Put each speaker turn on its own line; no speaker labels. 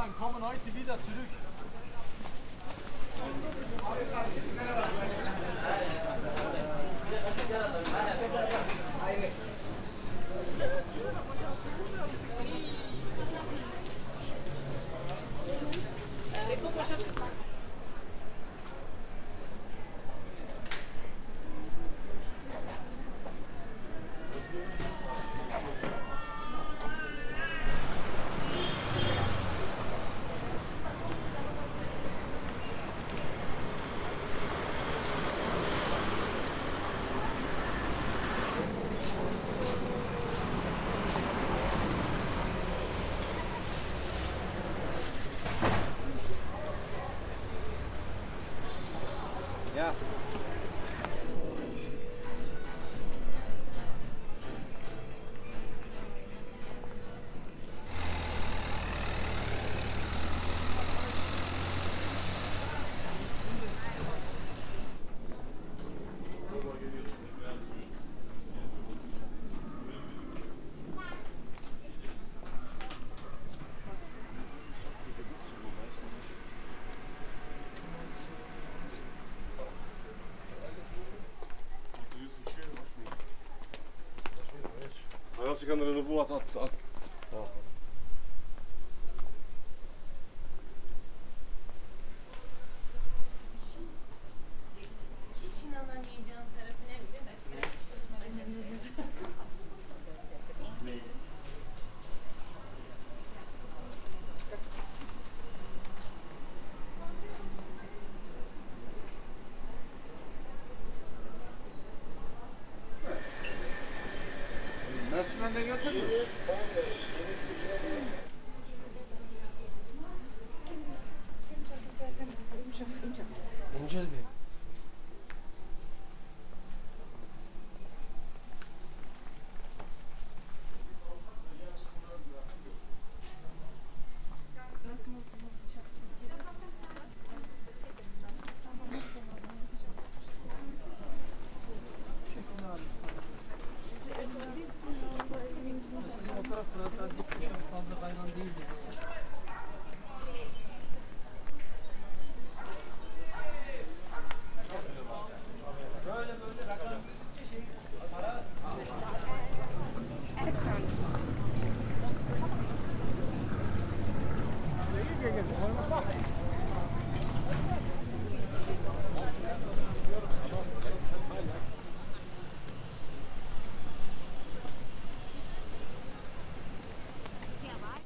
Nachbarn kommen heute wieder zurück.
Ja.
Als ik aan de woord had.
Hiç inanamayacağın tarafı ne biliyor musun?
Mersin'den getirdin.
İncel Bey. Sizin o taraf biraz daha dik düşen fazla kaygan değildi. Para.